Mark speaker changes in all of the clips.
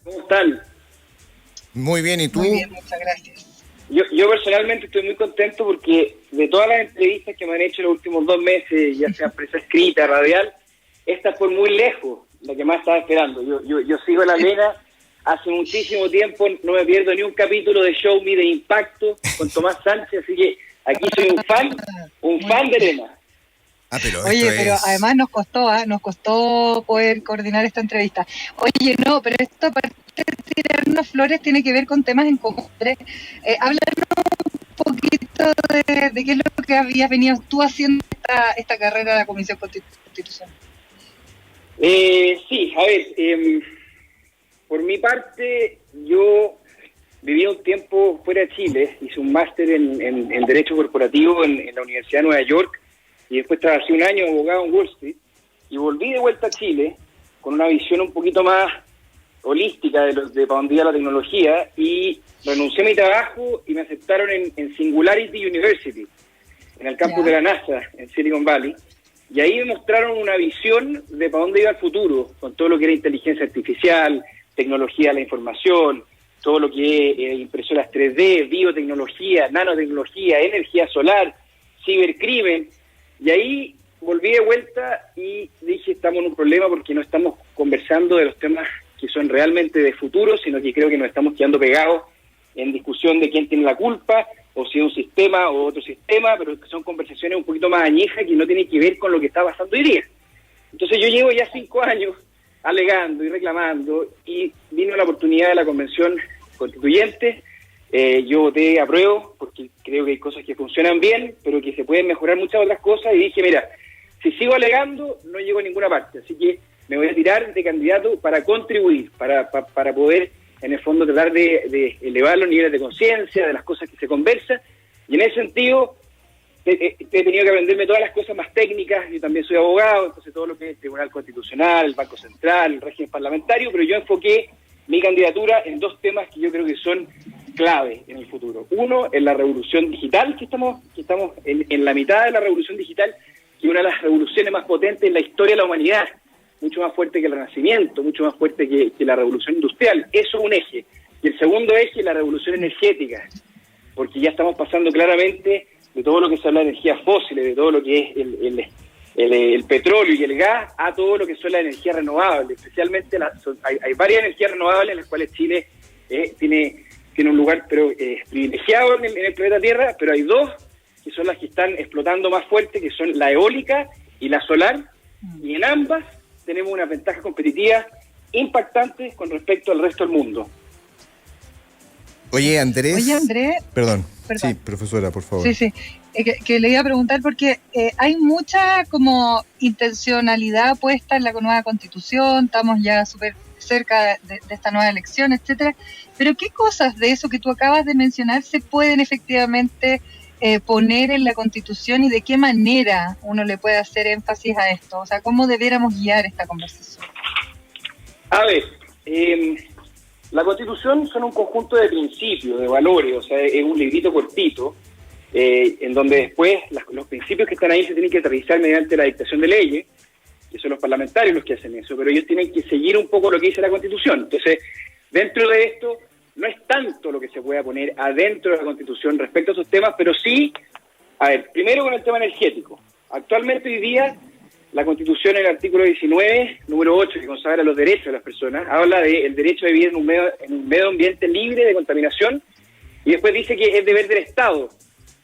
Speaker 1: ¿Cómo están?
Speaker 2: Muy bien, ¿y tú?
Speaker 3: Muy bien, muchas gracias.
Speaker 1: Yo personalmente estoy muy contento porque de todas las entrevistas que me han hecho en los últimos 2 meses, ya sea prensa escrita, radial, esta fue muy lejos la que más estaba esperando. Yo sigo la vena hace muchísimo tiempo, no me pierdo ni un capítulo de Show Me de Impacto con Tomás Sánchez, así que aquí soy un fan de Elena.
Speaker 2: Pero
Speaker 3: Oye,
Speaker 2: esto
Speaker 3: pero
Speaker 2: es...
Speaker 3: además nos costó poder coordinar esta entrevista. Oye, no, pero esto aparte de tirarnos flores tiene que ver con temas en común. Háblanos un poquito de qué es lo que habías venido tú haciendo esta carrera de la Comisión Constitucional.
Speaker 1: Sí, a ver, por mi parte, yo viví un tiempo fuera de Chile, hice un máster en Derecho Corporativo en la Universidad de Nueva York y después trabajé un año abogado en Wall Street y volví de vuelta a Chile con una visión un poquito más holística de para dónde iba la tecnología y renuncié a mi trabajo y me aceptaron en Singularity University, en el campus de la NASA, en Silicon Valley. Y ahí me mostraron una visión de para dónde iba el futuro, con todo lo que era inteligencia artificial, tecnología de la información, todo lo que es impresoras 3D, biotecnología, nanotecnología, energía solar, cibercrimen. Y ahí volví de vuelta y dije, estamos en un problema porque no estamos conversando de los temas que son realmente de futuro, sino que creo que nos estamos quedando pegados en discusión de quién tiene la culpa, o si es un sistema o otro sistema, pero que son conversaciones un poquito más añejas que no tienen que ver con lo que está pasando hoy día. Entonces yo llevo ya 5 años alegando y reclamando y vino la oportunidad de la Convención Constituyente. Yo voté apruebo porque creo que hay cosas que funcionan bien, pero que se pueden mejorar muchas otras cosas y dije, mira, si sigo alegando no llego a ninguna parte, así que me voy a tirar de candidato para contribuir, para poder en el fondo tratar de elevar los niveles de conciencia, de las cosas que se conversan, y en ese sentido he tenido que aprenderme todas las cosas más técnicas. Yo también soy abogado, entonces todo lo que es el Tribunal Constitucional, el Banco Central, el régimen parlamentario, pero yo enfoqué mi candidatura en 2 temas que yo creo que son clave en el futuro. Uno, en la revolución digital, que estamos en la mitad de la revolución digital, que es una de las revoluciones más potentes en la historia de la humanidad, mucho más fuerte que el Renacimiento, mucho más fuerte que la revolución industrial. Eso es un eje. Y el segundo eje es la revolución energética, porque ya estamos pasando claramente de todo lo que son las energías fósiles, de todo lo que es el petróleo y el gas, a todo lo que son las energías renovables. Especialmente hay varias energías renovables en las cuales Chile tiene un lugar privilegiado en el planeta Tierra, pero hay 2 que son las que están explotando más fuerte, que son la eólica y la solar, y en ambas tenemos una ventaja competitiva impactante con respecto al resto del mundo.
Speaker 2: Oye, Andrés...
Speaker 3: Perdón.
Speaker 2: Sí, profesora, por favor.
Speaker 3: Sí. Que le iba a preguntar porque hay mucha como intencionalidad puesta en la nueva Constitución, estamos ya súper cerca de esta nueva elección, etcétera. Pero ¿qué cosas de eso que tú acabas de mencionar se pueden efectivamente poner en la Constitución y de qué manera uno le puede hacer énfasis a esto? O sea, ¿cómo debiéramos guiar esta conversación?
Speaker 1: A ver, la Constitución son un conjunto de principios, de valores, o sea, es un librito cortito, en donde después los principios que están ahí se tienen que aterrizar mediante la dictación de leyes, que son los parlamentarios los que hacen eso, pero ellos tienen que seguir un poco lo que dice la Constitución. Entonces, dentro de esto, no es tanto lo que se pueda poner adentro de la Constitución respecto a esos temas, pero sí, a ver, primero con el tema energético. Actualmente hoy día, la Constitución en el artículo 19, número 8, que consagra los derechos de las personas, habla del derecho a vivir en un medio ambiente libre de contaminación, y después dice que es deber del Estado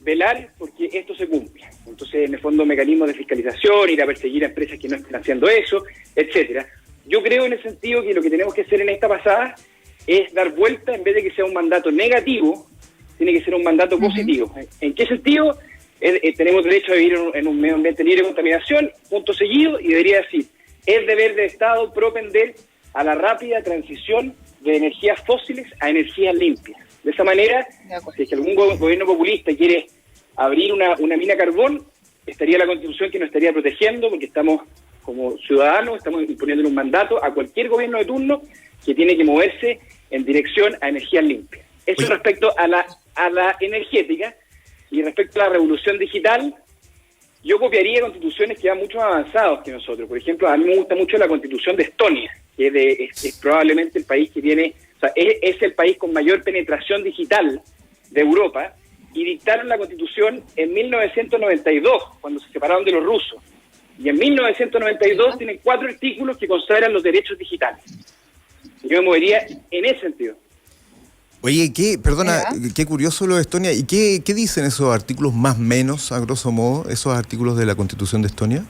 Speaker 1: velar porque esto se cumpla. Entonces, en el fondo, mecanismos de fiscalización, ir a perseguir a empresas que no estén haciendo eso, etcétera. Yo creo en el sentido que lo que tenemos que hacer en esta pasada es dar vuelta, en vez de que sea un mandato negativo, tiene que ser un mandato positivo. ¿En qué sentido? Tenemos derecho a vivir en un medio ambiente libre de contaminación, punto seguido, y debería decir, es deber del Estado propender a la rápida transición de energías fósiles a energías limpias. De esa manera, si es que algún gobierno populista quiere abrir una mina de carbón, estaría la Constitución que nos estaría protegiendo, porque estamos, como ciudadanos, estamos imponiendo un mandato a cualquier gobierno de turno que tiene que moverse en dirección a energías limpias. Eso respecto a la energética. Y respecto a la revolución digital, yo copiaría constituciones que van mucho más avanzados que nosotros. Por ejemplo, a mí me gusta mucho la constitución de Estonia, que es probablemente el país que tiene, o sea, es el país con mayor penetración digital de Europa, y dictaron la constitución en 1992, cuando se separaron de los rusos. Y en 1992 tienen 4 artículos que consagran los derechos digitales. Yo me movería en ese sentido.
Speaker 2: Oye, qué curioso lo de Estonia. ¿Y qué dicen esos artículos más menos, a grosso modo, esos artículos de la Constitución de Estonia?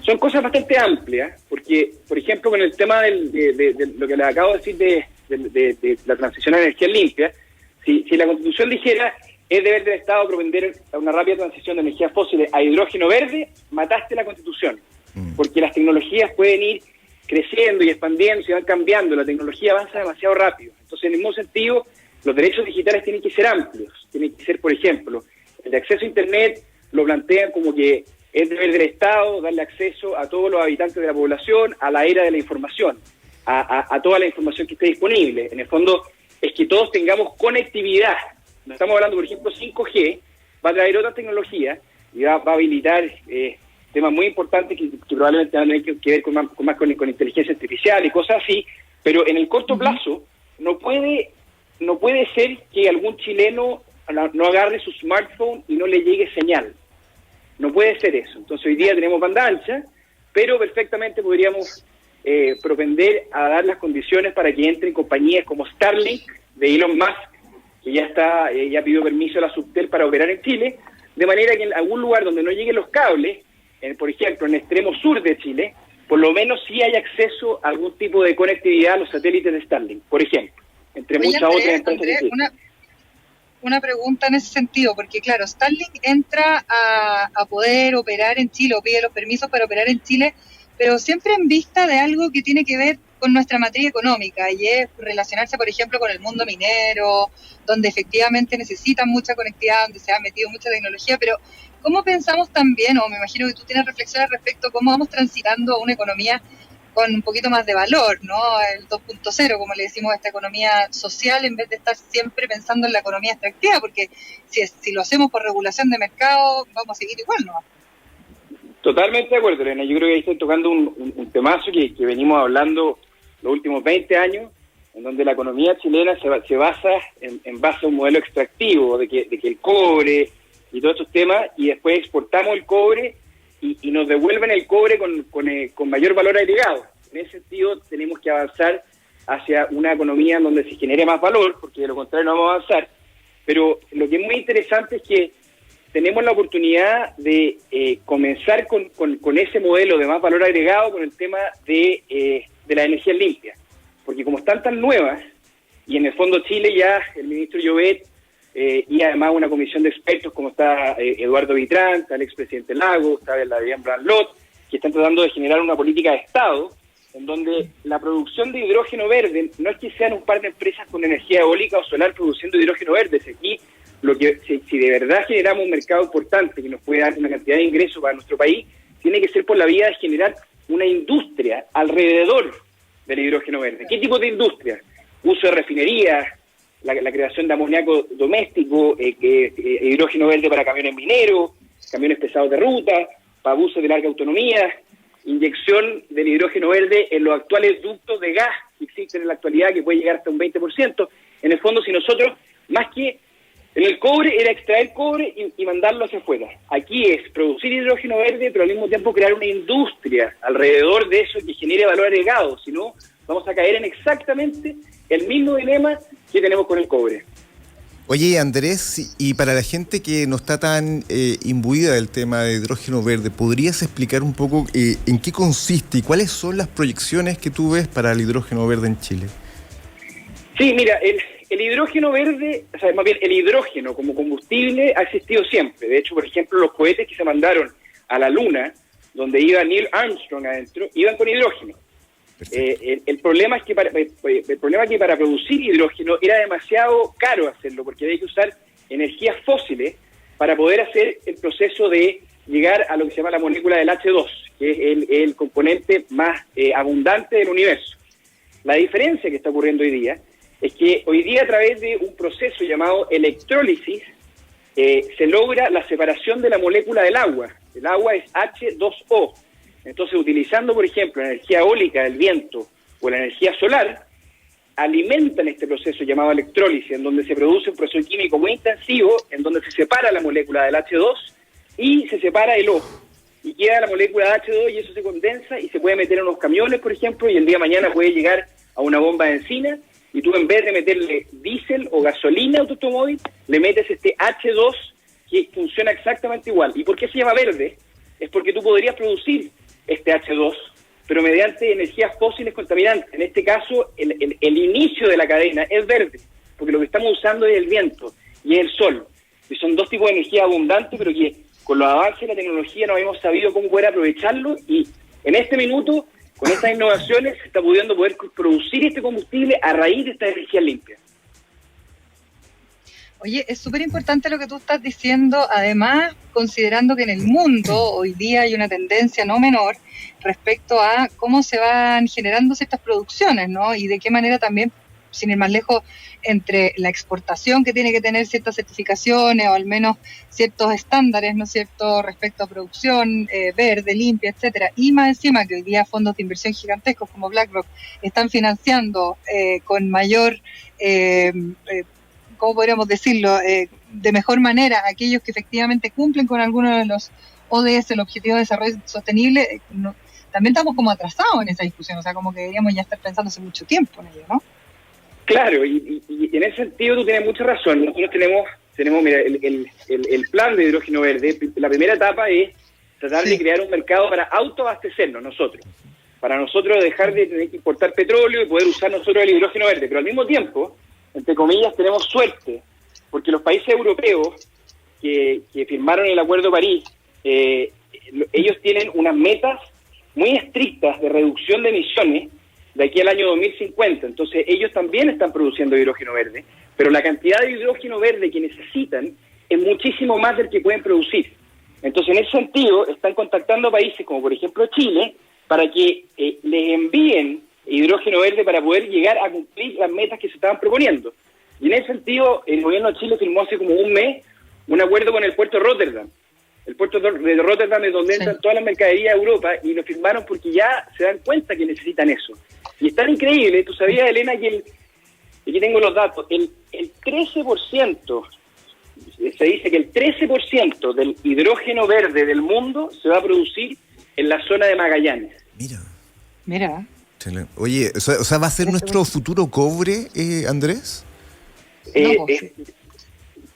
Speaker 1: Son cosas bastante amplias, porque, por ejemplo, con el tema de lo que les acabo de decir de la transición a energía limpia, si la Constitución dijera es deber del Estado propender a una rápida transición de energías fósiles a hidrógeno verde, mataste la Constitución. Porque las tecnologías pueden ir creciendo y expandiendo, se van cambiando, la tecnología avanza demasiado rápido. Entonces, en el mismo sentido, los derechos digitales tienen que ser amplios. Tienen que ser, por ejemplo, el de acceso a Internet lo plantean como que es deber del Estado darle acceso a todos los habitantes de la población, a la era de la información, a toda la información que esté disponible. En el fondo, es que todos tengamos conectividad. No estamos hablando, por ejemplo, 5G, va a traer otras tecnologías y va a habilitar temas muy importantes que probablemente van a tener que ver con inteligencia artificial y cosas así, pero en el corto plazo no puede ser que algún chileno no agarre su smartphone y no le llegue señal. No puede ser eso. Entonces hoy día tenemos banda ancha, pero perfectamente podríamos propender a dar las condiciones para que entren compañías como Starlink de Elon Musk, que ya pidió permiso a la Subtel para operar en Chile, de manera que en algún lugar donde no lleguen los cables, por ejemplo, en el extremo sur de Chile, por lo menos sí hay acceso a algún tipo de conectividad a los satélites de Starlink, por ejemplo, entre muchas otras empresas.
Speaker 3: Una pregunta en ese sentido, porque claro, Starlink entra a poder operar en Chile, o pide los permisos para operar en Chile, pero siempre en vista de algo que tiene que ver con nuestra materia económica, y es relacionarse, por ejemplo, con el mundo minero, donde efectivamente necesitan mucha conectividad, donde se ha metido mucha tecnología, pero ¿cómo pensamos también, o me imagino que tú tienes reflexiones al respecto, cómo vamos transitando a una economía con un poquito más de valor, ¿no? El 2.0, como le decimos a esta economía social, en vez de estar siempre pensando en la economía extractiva, porque si lo hacemos por regulación de mercado, vamos a seguir igual, ¿no?
Speaker 1: Totalmente de acuerdo, Elena. Yo creo que ahí estoy tocando un temazo que venimos hablando los últimos 20 años, en donde la economía chilena se basa en base a un modelo extractivo, de que el cobre y todos estos temas, y después exportamos el cobre y nos devuelven el cobre con mayor valor agregado. En ese sentido tenemos que avanzar hacia una economía en donde se genere más valor, porque de lo contrario no vamos a avanzar. Pero lo que es muy interesante es que tenemos la oportunidad de comenzar con ese modelo de más valor agregado con el tema de la energía limpia. Porque como están tan nuevas, y en el fondo Chile ya, el ministro Llobet, y además una comisión de expertos como está Eduardo Vitrán, está el expresidente Lago, está la Diane Branlot, que están tratando de generar una política de Estado en donde la producción de hidrógeno verde no es que sean un par de empresas con energía eólica o solar produciendo hidrógeno verde. Aquí, si de verdad generamos un mercado importante que nos puede dar una cantidad de ingresos para nuestro país, tiene que ser por la vía de generar una industria alrededor del hidrógeno verde. ¿Qué tipo de industria? Uso de refinerías, la creación de amoníaco doméstico, hidrógeno verde para camiones mineros, camiones pesados de ruta, para buses de larga autonomía, inyección del hidrógeno verde en los actuales ductos de gas que existen en la actualidad, que puede llegar hasta un 20%. En el fondo, si nosotros, más que en el cobre, era extraer cobre y mandarlo hacia afuera. Aquí es producir hidrógeno verde, pero al mismo tiempo crear una industria alrededor de eso que genere valor agregado. Si no, vamos a caer en exactamente el mismo dilema que tenemos con el cobre.
Speaker 2: Oye, Andrés, y para la gente que no está tan imbuida del tema de hidrógeno verde, ¿podrías explicar un poco en qué consiste y cuáles son las proyecciones que tú ves para el hidrógeno verde en Chile?
Speaker 1: Sí, mira, el hidrógeno verde, o sea, más bien el hidrógeno como combustible ha existido siempre. De hecho, por ejemplo, los cohetes que se mandaron a la Luna, donde iba Neil Armstrong adentro, iban con hidrógeno. El problema es que para producir hidrógeno era demasiado caro hacerlo, porque había que usar energías fósiles para poder hacer el proceso de llegar a lo que se llama la molécula del H2, que es el componente más abundante del universo. La diferencia que está ocurriendo hoy día es que hoy día, a través de un proceso llamado electrólisis, se logra la separación de la molécula del agua. El agua es H2O. Entonces, utilizando, por ejemplo, la energía eólica del viento o la energía solar, alimentan este proceso llamado electrólisis, en donde se produce un proceso químico muy intensivo, en donde se separa la molécula del H2 y se separa el O. Y queda la molécula de H2 y eso se condensa y se puede meter en unos camiones, por ejemplo, y el día de mañana puede llegar a una bomba de benzina y tú en vez de meterle diésel o gasolina a tu automóvil, le metes este H2 que funciona exactamente igual. ¿Y por qué se llama verde? Es porque tú podrías producir este H2, pero mediante energías fósiles contaminantes. En este caso, el inicio de la cadena es verde, porque lo que estamos usando es el viento y es el sol. Y son dos tipos de energía abundantes, pero que con los avances de la tecnología no habíamos sabido cómo poder aprovecharlo, y en este minuto, con estas innovaciones, se está pudiendo poder producir este combustible a raíz de esta energía limpia.
Speaker 3: Oye, es súper importante lo que tú estás diciendo, además, considerando que en el mundo hoy día hay una tendencia no menor respecto a cómo se van generando estas producciones, ¿no? Y de qué manera también, sin ir más lejos, entre la exportación que tiene que tener ciertas certificaciones o al menos ciertos estándares, ¿no es cierto?, respecto a producción verde, limpia, etcétera, y más encima que hoy día fondos de inversión gigantescos como BlackRock están financiando con mayor, ¿cómo podríamos decirlo?, de mejor manera aquellos que efectivamente cumplen con algunos de los ODS, el Objetivo de Desarrollo Sostenible, también estamos como atrasados en esa discusión, o sea, como que deberíamos ya estar pensando hace mucho tiempo en ello, ¿no?
Speaker 1: Claro, y en ese sentido tú tienes mucha razón. Nosotros tenemos mira, el plan de hidrógeno verde. La primera etapa es tratar de crear un mercado para autoabastecernos nosotros. Para nosotros dejar de tener que importar petróleo y poder usar nosotros el hidrógeno verde. Pero al mismo tiempo, entre comillas, tenemos suerte, porque los países europeos que firmaron el Acuerdo de París, ellos tienen unas metas muy estrictas de reducción de emisiones de aquí al año 2050, entonces ellos también están produciendo hidrógeno verde, pero la cantidad de hidrógeno verde que necesitan es muchísimo más del que pueden producir. Entonces, en ese sentido, están contactando a países como por ejemplo Chile, para que les envíen hidrógeno verde para poder llegar a cumplir las metas que se estaban proponiendo. Y en ese sentido, el gobierno de Chile firmó hace como un mes un acuerdo con el puerto de Rotterdam. El puerto de Rotterdam es donde entran todas las mercaderías de Europa, y lo firmaron porque ya se dan cuenta que necesitan eso. Y es tan increíble, tú sabías, Elena, que aquí tengo los datos, el 13%, se dice que el 13% del hidrógeno verde del mundo se va a producir en la zona de Magallanes.
Speaker 3: Mira.
Speaker 2: Oye, o sea, ¿va a ser nuestro futuro cobre, Andrés?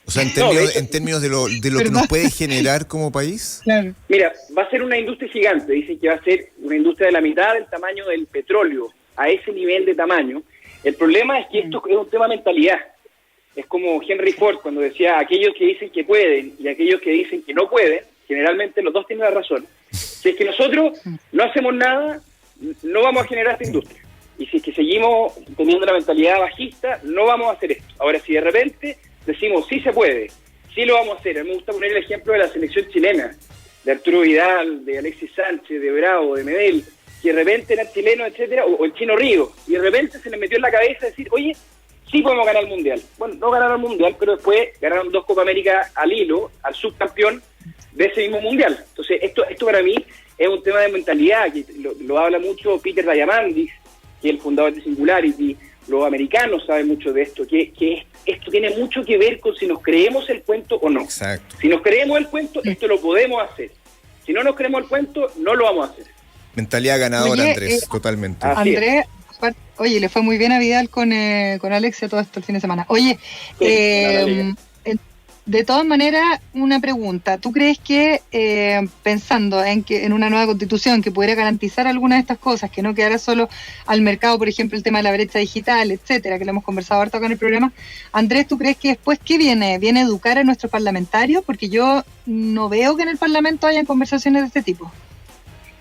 Speaker 2: O sea, en términos de lo que nos puede generar como país.
Speaker 3: Claro.
Speaker 1: Mira, va a ser una industria gigante. Dicen que va a ser una industria de la mitad del tamaño del petróleo, a ese nivel de tamaño. El problema es que esto es un tema de mentalidad. Es como Henry Ford cuando decía, aquellos que dicen que pueden y aquellos que dicen que no pueden, generalmente los dos tienen la razón. Si es que nosotros no hacemos nada, no vamos a generar esta industria. Y si es que seguimos teniendo la mentalidad bajista, no vamos a hacer esto. Ahora, si de repente decimos, sí se puede, sí lo vamos a hacer. A mí me gusta poner el ejemplo de la selección chilena, de Arturo Vidal, de Alexis Sánchez, de Bravo, de Medel, que de repente eran chilenos, etcétera, o el Chino Río, y de repente se les metió en la cabeza decir, oye, sí podemos ganar el Mundial. Bueno, no ganaron el Mundial, pero después ganaron 2 Copa América al hilo, al subcampeón de ese mismo Mundial. Entonces, esto para mí es un tema de mentalidad, que lo habla mucho Peter Diamandis, que es el fundador de Singularity. Los americanos saben mucho de esto, que esto tiene mucho que ver con si nos creemos el cuento o no.
Speaker 2: Exacto.
Speaker 1: Si nos creemos el cuento, esto lo podemos hacer. Si no nos creemos el cuento, no lo vamos a hacer.
Speaker 2: Mentalidad ganadora, Andrés, totalmente.
Speaker 3: Andrés, oye, le fue muy bien a Vidal con Alexia todo esto el fin de semana. Oye, de todas maneras, una pregunta. ¿Tú crees que pensando en una nueva constitución que pudiera garantizar algunas de estas cosas, que no quedara solo al mercado, por ejemplo, el tema de la brecha digital, etcétera, que lo hemos conversado harto acá en el programa, Andrés, ¿tú crees que después qué viene? ¿Viene a educar a nuestros parlamentarios? Porque yo no veo que en el Parlamento hayan conversaciones de este tipo.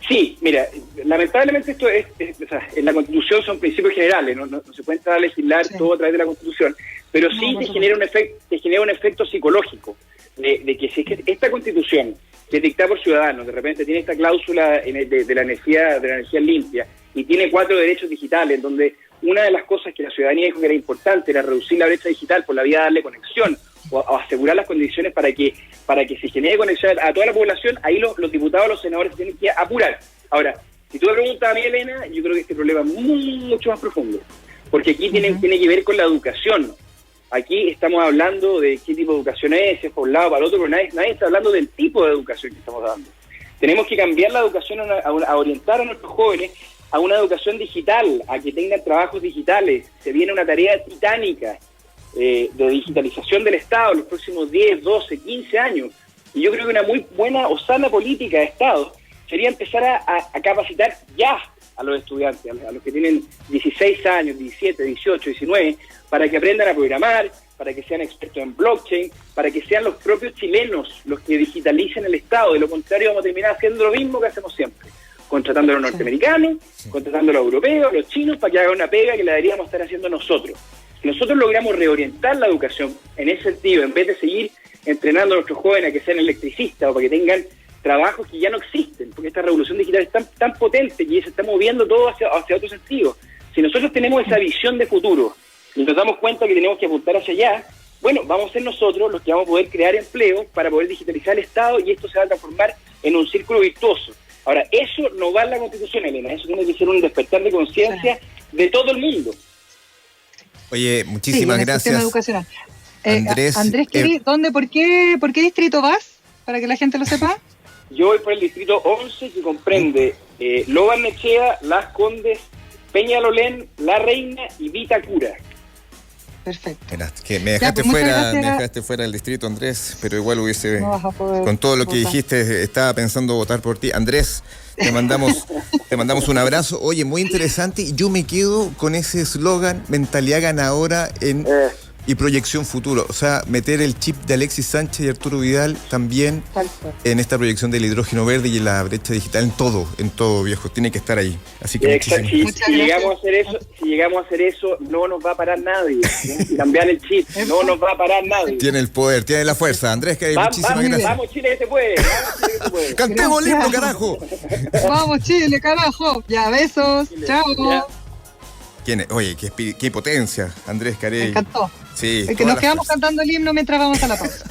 Speaker 1: Sí, mira, lamentablemente esto o sea, en la Constitución son principios generales, no se puede entrar a legislar todo a través de la Constitución, pero sí te genera un efecto psicológico de que si es que esta Constitución, que es dictada por ciudadanos, de repente tiene esta cláusula de la energía limpia y tiene 4 derechos digitales, donde una de las cosas que la ciudadanía dijo que era importante era reducir la brecha digital por la vía de darle conexión o asegurar las condiciones para que se genere conexión a toda la población, ahí los diputados, los senadores tienen que apurar. Ahora, si tú me preguntas a mí, Elena, yo creo que este problema es mucho más profundo, porque aquí tiene que ver con la educación. Aquí estamos hablando de qué tipo de educación es por un lado, para el otro, pero nadie está hablando del tipo de educación que estamos dando. Tenemos que cambiar la educación a orientar a nuestros jóvenes a una educación digital, a que tengan trabajos digitales. Se viene una tarea titánica de digitalización del Estado en los próximos 10, 12, 15 años. Y yo creo que una muy buena o sana política de Estado sería empezar a capacitar ya a los estudiantes, a los que tienen 16 años, 17, 18, 19, para que aprendan a programar, para que sean expertos en blockchain, para que sean los propios chilenos los que digitalicen el Estado. De lo contrario vamos a terminar haciendo lo mismo que hacemos siempre, contratando a los norteamericanos, contratando a los europeos, a los chinos, para que hagan una pega que la deberíamos estar haciendo nosotros. Si nosotros logramos reorientar la educación en ese sentido, en vez de seguir entrenando a nuestros jóvenes a que sean electricistas o para que tengan trabajos que ya no existen, porque esta revolución digital es tan potente y se está moviendo todo hacia otro sentido. Si nosotros tenemos esa visión de futuro y nos damos cuenta que tenemos que apuntar hacia allá, bueno, vamos a ser nosotros los que vamos a poder crear empleo para poder digitalizar el Estado, y esto se va a transformar en un círculo virtuoso. Ahora, eso no va en la Constitución, Elena, eso tiene que ser un despertar de conciencia de todo el mundo.
Speaker 2: Oye, muchísimas gracias.
Speaker 3: Andrés, por qué distrito vas? Para que la gente lo sepa.
Speaker 1: Yo voy por el distrito 11, que comprende Lo Barnechea, Las Condes, Peñalolén, La Reina y Vitacura.
Speaker 3: Perfecto.
Speaker 2: Mira, que me dejaste fuera del distrito, Andrés, pero igual hubiese, con todo lo que dijiste, estaba pensando votar por ti. Andrés, te mandamos un abrazo. Oye, muy interesante, y yo me quedo con ese eslogan, mentalidad ganadora y proyección futuro. O sea, meter el chip de Alexis Sánchez y Arturo Vidal también en esta proyección del hidrógeno verde y en la brecha digital, en todo, viejo, tiene que estar ahí. Así que
Speaker 1: si llegamos a hacer eso, no nos va a parar nadie. Cambiar el chip, no nos va a parar nadie.
Speaker 2: Tiene el poder, tiene la fuerza. Andrés, que muchísimas gracias.
Speaker 1: Vamos Chile, que se puede.
Speaker 2: Cantemos el himno, carajo.
Speaker 3: Vamos Chile, carajo. Ya, besos. Chile. Chao. Ya.
Speaker 2: Oye, qué potencia, Andrés Carey.
Speaker 3: Me encantó.
Speaker 2: Sí.
Speaker 3: Es que nos quedamos cantando el himno mientras vamos a la pausa.